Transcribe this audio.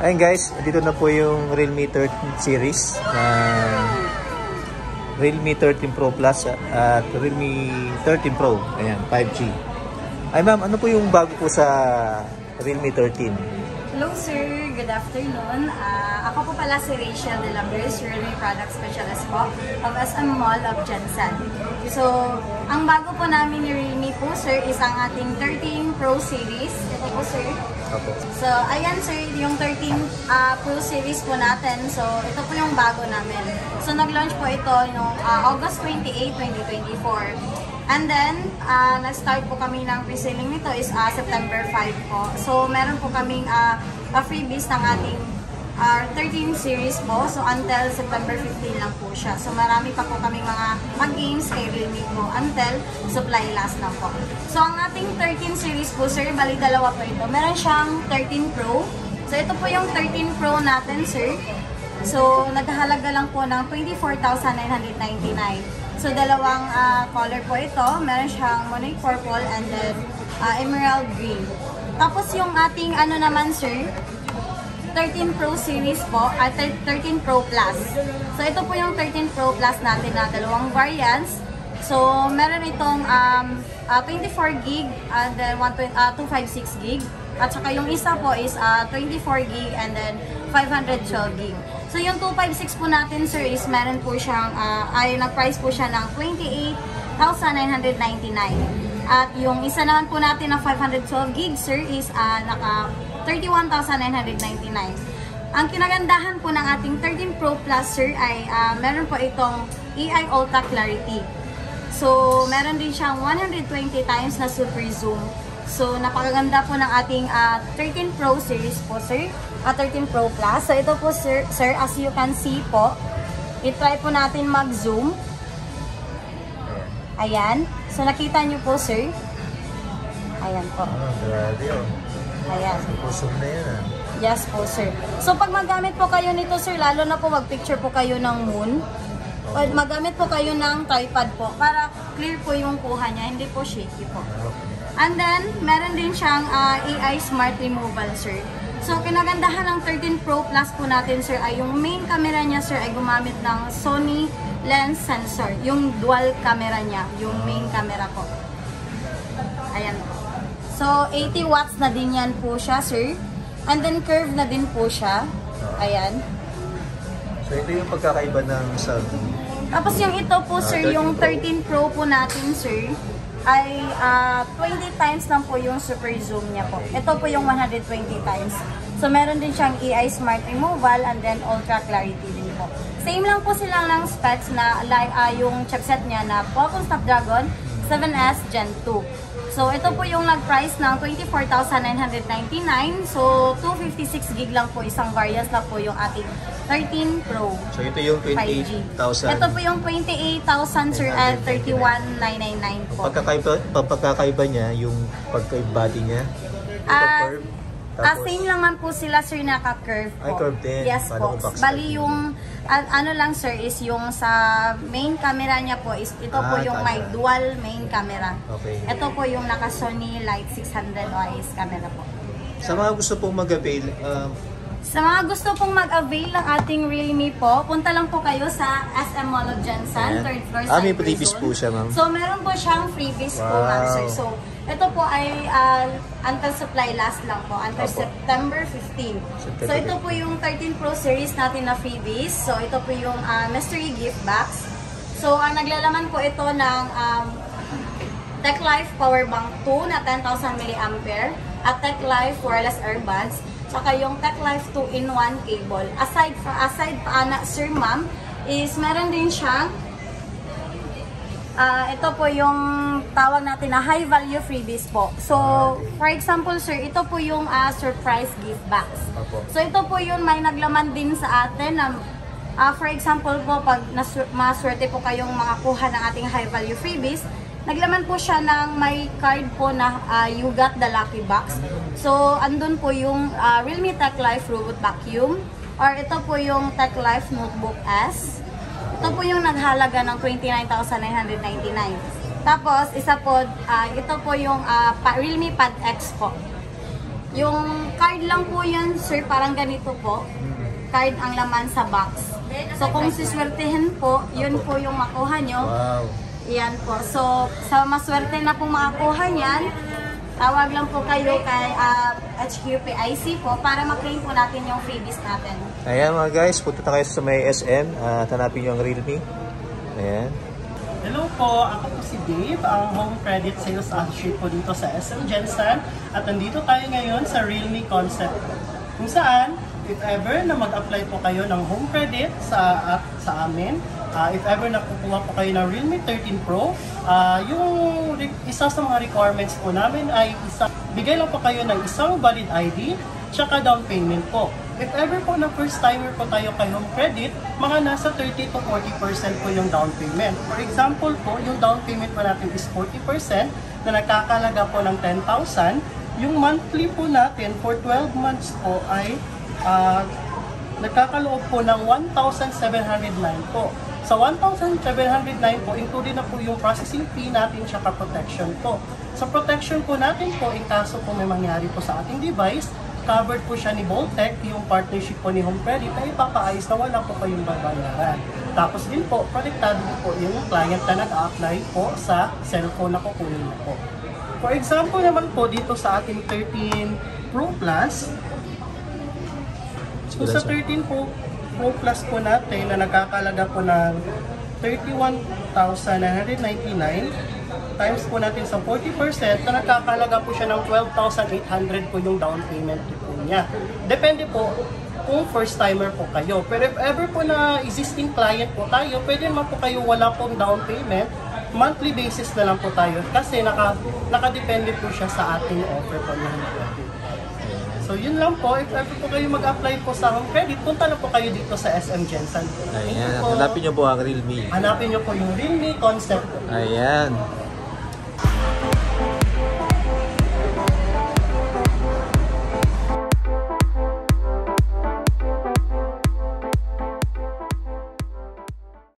Ayun guys, dito na po yung Realme 13 series. Realme 13 Pro Plus at Realme 13 Pro. Ayan, 5G. Ay ma'am, ano po yung bago po sa Realme 13? Hello sir, good afternoon. Ako po pala si Rachel De La Cruz, Realme Product Specialist po of SM Mall of Jensen. So, ang bago po namin ni Realme po sir is ang ating 13 Pro Series. Ito po sir. Opo. So, ayan sir, yung 13 Pro Series po natin. So, ito po yung bago namin. So, nag-launch po ito noong August 28, 2024. And then, nag-start po kami ng pre-selling nito is September 5 po. So, meron po kaming freebies ng ating 13 series po. So, until September 15 lang po siya. So, marami pa po kaming mga mag-games kay Realme po until supply last lang po. So, ang ating 13 series po, sir, bali dalawa po ito. Meron siyang 13 Pro. So, ito po yung 13 Pro natin, sir. So, naghahalaga lang po ng 24,999. So, dalawang color po ito. Meron siyang Moonlight Purple and then Emerald Green. Tapos yung ating ano naman sir, 13 Pro series po, 13 Pro Plus. So, ito po yung 13 Pro Plus natin na dalawang variants. So, meron itong 24 gig and then 256 gig. At saka yung isa po is 24 gig and then 512 gig. So, yung 256 po natin, sir, is meron po siyang, nag-price po siya ng 28,999. At yung isa naman po natin na 512 gig, sir, is naka 31,999. Ang kinagandahan po ng ating 13 Pro Plus, sir, ay meron po itong AI Ultra Clarity. So, meron din siyang 120 times na super zoom. So, napakaganda po ng ating 13 Pro series po, sir. 13 Pro Plus. So, ito po, sir, as you can see po, i-try po natin mag-zoom. Ayan. So, nakita nyo po, sir. Ayan po. Grabe oh. Ayan. Zoom na yan Yes po, sir. So, pag magamit po kayo nito, sir, lalo na po mag-picture po kayo ng moon. Magamit po kayo ng tripod po para clear po yung kuha niya. Hindi po shaky po. And then, meron din siyang AI Smart Removal, sir. So, kinagandahan ng 13 Pro Plus po natin, sir, ay yung main camera niya, sir, ay gumamit ng Sony lens sensor. Yung dual camera niya, yung main camera po. Ayan po. So, 80 watts na din yan po siya, sir. And then, curve na din po siya. Ayan. So, ito yung pagkakaiba ng Sony. Tapos, yung ito po, sir, yung 13 Pro po natin, sir, ay 20 times lang po yung super zoom niya po. Ito po yung 120 times. So, meron din siyang AI Smart Removal and then Ultra Clarity din po. Same lang po silang ng specs na yung chipset niya na Qualcomm Snapdragon 7S Gen 2. So, ito po yung nag-price ng 24,999. So, 256 gig lang po isang variant na po yung ating 13 Pro. So, ito yung 28,000. Ito po yung 28,000 sir at 31,999 po. Pagkakaiba niya, yung pagka-body niya, curve. Same lang man po sila sir, naka-curve po. Ay, curve din. Yes po. Bali yung, ano lang sir, is yung sa main camera niya po, is ito po yung may dual main camera. Okay. Ito po yung naka-Sony Light 600 OIS camera po. Sa mga gusto pong mag-avail, sa mga gusto pong mag-avail ng ating Realme po, punta lang po kayo sa SM Mall of Jensen, 3rd floor, may freebies po siya, ma'am. So, meron po siyang freebies po, ma'am, sir. So, ito po ay until supply last lang po, until September 15. So, ito po yung 13 Pro series natin na freebies. So, ito po yung mystery gift box. So, naglalaman po ito ng Tech Life Power Bank 2 na 10,000 mAh at Tech Life Wireless Earbuds. Saka yung Tech Life 2-in-1 cable. Aside pa na, sir, ma'am, is meron din siyang ito po yung tawag natin na high value freebies po. So, for example, sir, ito po yung surprise gift box. So, ito po yun, may naglaman din sa atin na for example po, pag maswerte po kayong makakuha ng ating high value freebies, naglaman po siya ng may card po na you got the lucky box. So, andun po yung Realme Tech Life Robot Vacuum or ito po yung Tech Life Notebook S. Ito po yung naghalaga ng 29,999. Tapos, isa po, ito po yung Realme Pad X po. Yung card lang po yan, sir, parang ganito po. Card ang laman sa box. So kung siswertehin po, yun po yung makuha nyo. Wow. Yan po. So sa maswerte na po makakuha niyan, tawag lang po kayo kay HQPIC po para maklaim po natin yung freebies natin. Ayan mga guys, punta tayo sa may SM at hanapin nyo ang Realme. Ayan. Hello po, ako po si Dave, ang Home Credit Sales Associate po dito sa SM Gensan. At nandito tayo ngayon sa Realme Concept. Kung saan, if ever na mag-apply po kayo ng home credit sa amin, if ever na kukuha po kayo ng Realme 13 Pro, yung isa sa mga requirements po namin ay bigay lang po kayo ng isang valid ID, tsaka down payment po. If ever po na first timer po tayo kay home credit, mga nasa 30 to 40% po yung down payment. For example po, yung down payment po natin is 40% na nagkakalaga po ng 10,000. Yung monthly po natin for 12 months po ay nagkakaloob po ng 1,709 po. Sa 1,709 po, included na po yung processing fee natin tsaka protection po. Sa protection po natin po, in kaso po may mangyari po sa ating device, covered po siya ni Voltec, yung partnership po ni Home Credit, ay ipapaayos na wala po kayong babayaran. Tapos din po, protektado po yung client na nag-a-apply po sa cellphone na kukunin po. For example naman po, dito sa ating 13 Pro Plus, so sa 13 Pro Plus po natin na nagkakalaga po ng 31,999 times po natin sa 40% na nagkakalaga po siya ng 12,800 po yung down payment po niya. Depende po kung first timer po kayo. Pero if ever po na existing client po tayo, pwede naman po kayo wala pong down payment, monthly basis na lang po tayo kasi nakadepende po siya sa ating offer po ng credit. So yun lang po, if ever po kayo mag-apply po sa home credit, punta na po kayo dito sa SM Gensan. Ayan, hanapin nyo po ang Realme. Hanapin nyo po yung Realme Concept. Ayan.